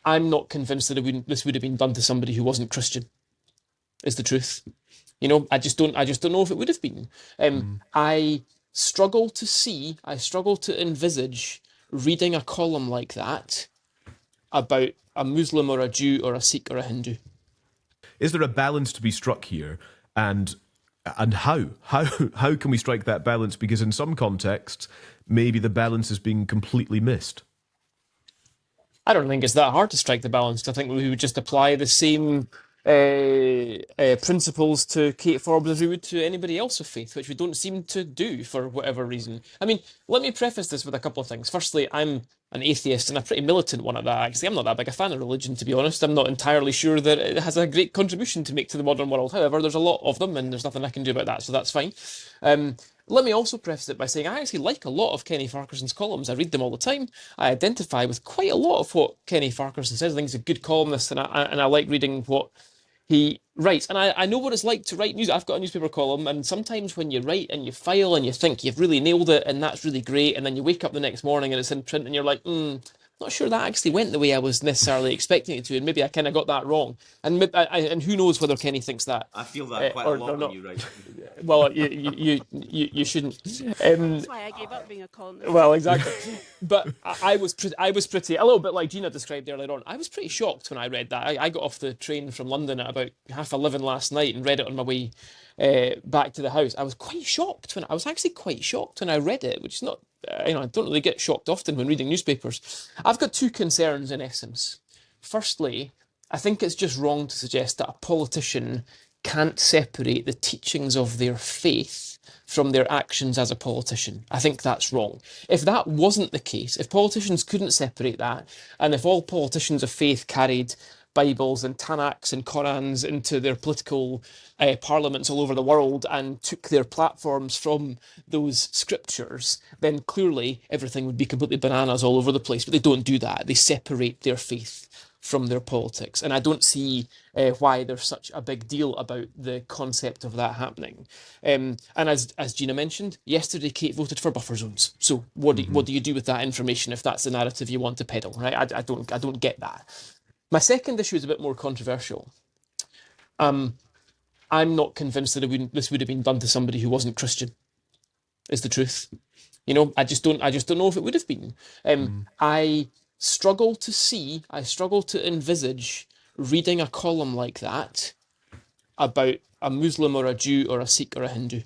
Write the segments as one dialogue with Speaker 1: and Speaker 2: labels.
Speaker 1: I'm not convinced that this would have been done to somebody who wasn't Christian, is the truth. I just don't know if it would have been. I I struggle to envisage reading a column like that about a Muslim or a Jew or a Sikh or a Hindu.
Speaker 2: Is there a balance to be struck here? And how can we strike that balance? Because in some contexts, maybe the balance is being completely missed.
Speaker 1: I don't think it's that hard to strike the balance. I think we would just apply the same principles to Kate Forbes as we would to anybody else of faith, which we don't seem to do for whatever reason. I mean, let me preface this with a couple of things. Firstly, I'm an atheist and a pretty militant one at that. Actually, I'm not that big a fan of religion, to be honest. I'm not entirely sure that it has a great contribution to make to the modern world. However, there's a lot of them, and there's nothing I can do about that, so that's fine. Let me also preface it by saying I actually like a lot of Kenny Farquharson's columns. I read them all the time. I identify with quite a lot of what Kenny Farquharson says. I think he's a good columnist, and I like reading what he writes. And I know what it's like to write news. I've got a newspaper column, and sometimes when you write and you file and you think you've really nailed it and that's really great, and then you wake up the next morning and it's in print and you're like, not sure that actually went the way I was necessarily expecting it to, and maybe I kind of got that wrong. And who knows whether Kenny thinks that.
Speaker 3: I feel that quite a lot when you write.
Speaker 1: Well, you shouldn't.
Speaker 4: That's why I gave up being a columnist.
Speaker 1: Well, exactly. But I was pretty, a little bit like Gina described earlier on. I was pretty shocked when I read that. I got off the train from London at about 11:30 last night and read it on my way back to the house. I was actually quite shocked when I read it, which is not. I don't really get shocked often when reading newspapers. I've got two concerns in essence. Firstly, I think it's just wrong to suggest that a politician can't separate the teachings of their faith from their actions as a politician. I think that's wrong. If that wasn't the case, if politicians couldn't separate that, and if all politicians of faith carried Bibles and Tanakhs and Korans into their political parliaments all over the world and took their platforms from those scriptures, then clearly everything would be completely bananas all over the place. But they don't do that. They separate their faith from their politics. And I don't see why there's such a big deal about the concept of that happening. And as Gina mentioned, yesterday Kate voted for buffer zones. So what do you do with that information if that's the narrative you want to peddle, right? I don't get that. My second issue is a bit more controversial. I'm not convinced that this would have been done to somebody who wasn't Christian, is the truth. I just don't know if it would have been. I struggle to envisage reading a column like that about a Muslim or a Jew or a Sikh or a Hindu.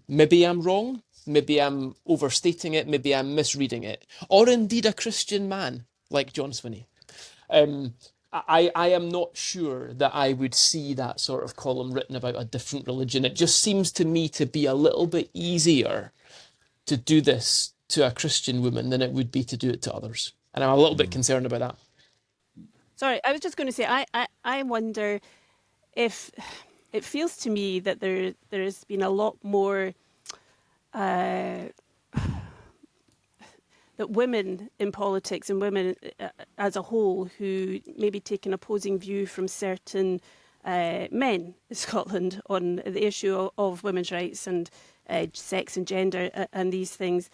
Speaker 1: Maybe I'm wrong, maybe I'm overstating it, maybe I'm misreading it, or indeed a Christian man like John Swinney. I am not sure that I would see that sort of column written about a different religion. It just seems to me to be a little bit easier to do this to a Christian woman than it would be to do it to others. And I'm a little bit concerned about that.
Speaker 4: Sorry, I was just going to say, I wonder if it feels to me that there's been a lot more that women in politics and women as a whole who maybe take an opposing view from certain men in Scotland on the issue of women's rights and sex and gender and these things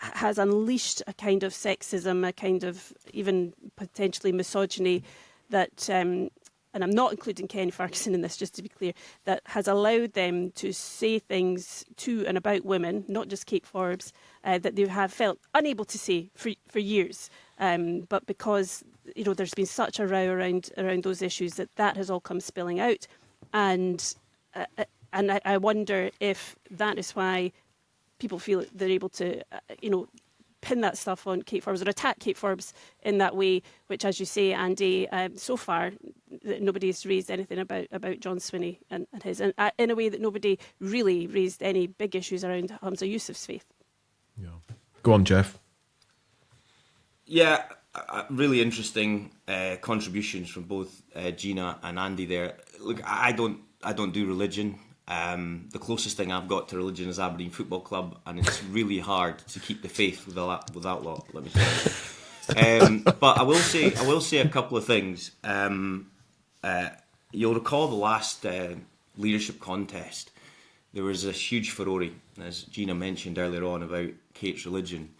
Speaker 4: has unleashed a kind of sexism, a kind of even potentially misogyny that, and I'm not including Kenny Farquharson in this, just to be clear, that has allowed them to say things to and about women, not just Kate Forbes, that they have felt unable to say for years. But because there's been such a row around those issues that has all come spilling out, and I wonder if that is why people feel they're able to, pin that stuff on Kate Forbes or attack Kate Forbes in that way, which, as you say, Andy, so far nobody's raised anything about John Swinney and his, and in a way that nobody really raised any big issues around Hamza Yusuf's faith.
Speaker 2: Yeah, go on, Geoff.
Speaker 3: Yeah, really interesting contributions from both Gina and Andy there. Look, I don't do religion. The closest thing I've got to religion is Aberdein Football Club, and it's really hard to keep the faith with that lot, let me tell you. But I will say a couple of things. You'll recall the last leadership contest. There was a huge furore, as Gina mentioned earlier on, about Kate's religion.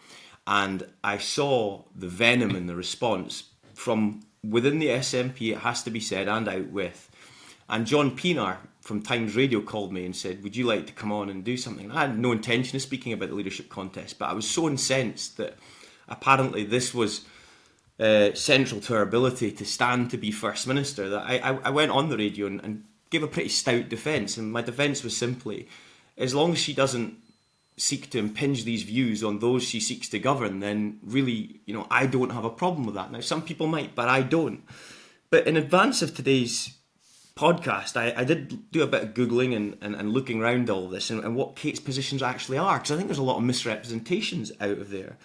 Speaker 3: And I saw the venom in the response from within the SNP, it has to be said, and out with. And John Pienaar from Times Radio called me and said, would you like to come on and do something? I had no intention of speaking about the leadership contest, but I was so incensed that apparently this was central to her ability to stand to be First Minister that I went on the radio and gave a pretty stout defence. And my defence was simply, as long as she doesn't seek to impinge these views on those she seeks to govern, then really, I don't have a problem with that. Now, some people might, but I don't. But in advance of today's podcast, I did do a bit of Googling and looking around all of this and what Kate's positions actually are, because I think there's a lot of misrepresentations out of there.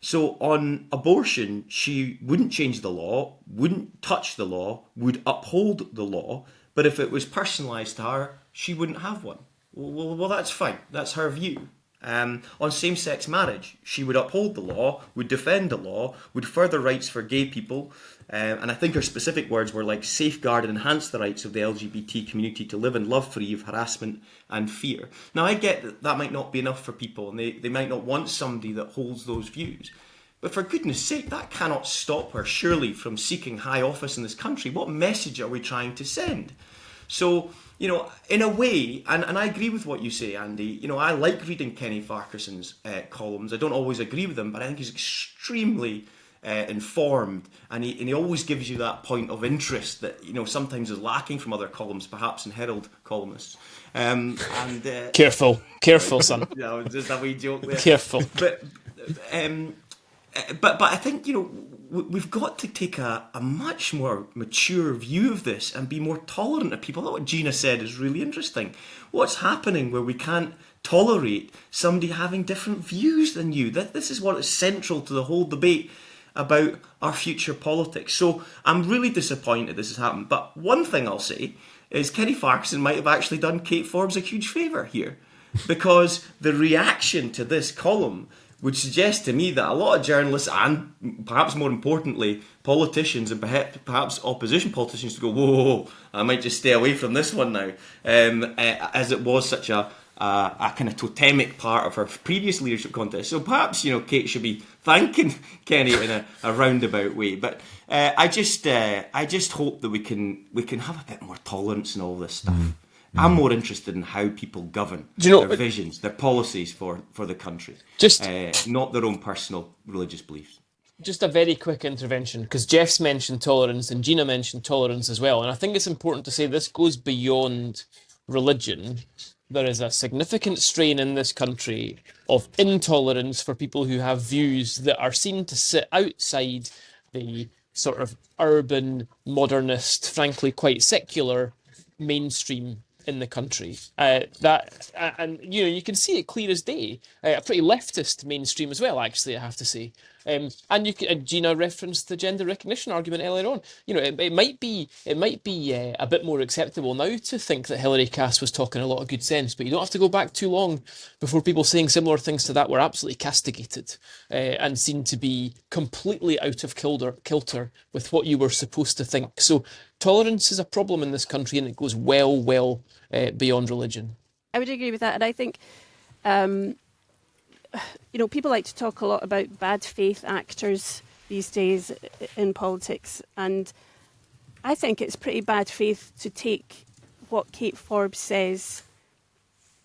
Speaker 3: So on abortion, she wouldn't change the law, wouldn't touch the law, would uphold the law, but if it was personalised to her, she wouldn't have one. Well, that's fine. That's her view. On same-sex marriage, she would uphold the law, would defend the law, would further rights for gay people, and I think her specific words were like safeguard and enhance the rights of the LGBT community to live and love free of harassment and fear. Now, I get that might not be enough for people, and they might not want somebody that holds those views. But for goodness sake, that cannot stop her, surely, from seeking high office in this country. What message are we trying to send? So, in a way, and I agree with what you say, Andy, I like reading Kenny Farquharson's columns. I don't always agree with them, but I think he's extremely informed, and he always gives you that point of interest that, sometimes is lacking from other columns, perhaps in Herald columnists.
Speaker 1: Careful, son.
Speaker 3: Yeah, just a wee joke there.
Speaker 1: Careful.
Speaker 3: But I think, we've got to take a much more mature view of this and be more tolerant of people. What Gina said is really interesting. What's happening where we can't tolerate somebody having different views than you? This is what is central to the whole debate about our future politics. So I'm really disappointed this has happened. But one thing I'll say is Kenny Farquharson might have actually done Kate Forbes a huge favour here, because the reaction to this column would suggest to me that a lot of journalists and perhaps more importantly politicians and perhaps opposition politicians to go, whoa, I might just stay away from this one now, as it was such a kind of totemic part of her previous leadership contest. So perhaps Kate should be thanking Kenny in a roundabout way. But I just hope that we can have a bit more tolerance in all this stuff. I'm more interested in how people govern their visions, their policies for the country, not their own personal religious beliefs.
Speaker 1: Just a very quick intervention, because Geoff's mentioned tolerance and Gina mentioned tolerance as well. And I think it's important to say this goes beyond religion. There is a significant strain in this country of intolerance for people who have views that are seen to sit outside the sort of urban, modernist, frankly quite secular mainstream in the country. You can see it clear as day. A pretty leftist mainstream as well, actually, I have to say. And Gina referenced the gender recognition argument earlier on. It might be a bit more acceptable now to think that Hilary Cass was talking a lot of good sense, but you don't have to go back too long before people saying similar things to that were absolutely castigated and seen to be completely out of kilter with what you were supposed to think. So tolerance is a problem in this country, and it goes well beyond religion.
Speaker 4: I would agree with that, and I think people like to talk a lot about bad faith actors these days in politics, and I think it's pretty bad faith to take what Kate Forbes says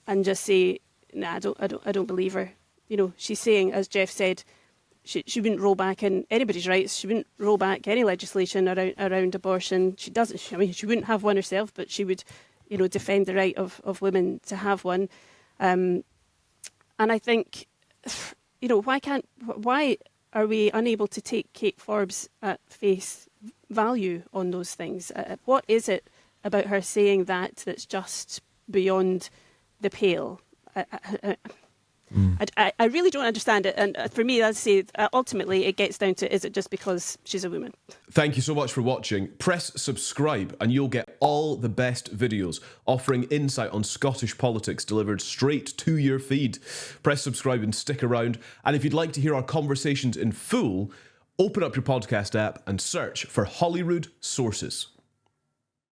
Speaker 4: and just say, "Nah, I don't believe her." She's saying, as Geoff said, she wouldn't roll back in anybody's rights. She wouldn't roll back any legislation around abortion. She doesn't. She wouldn't have one herself, but she would, defend the right of women to have one. And I think, why are we unable to take Kate Forbes at face value on those things? What is it about her saying that's just beyond the pale? I really don't understand it, and for me, I'd say ultimately it gets down to, is it just because she's a woman?
Speaker 2: Thank you so much for watching. Press subscribe and you'll get all the best videos offering insight on Scottish politics delivered straight to your feed. Press subscribe and stick around, and if you'd like to hear our conversations in full, open up your podcast app and search for Holyrood Sources.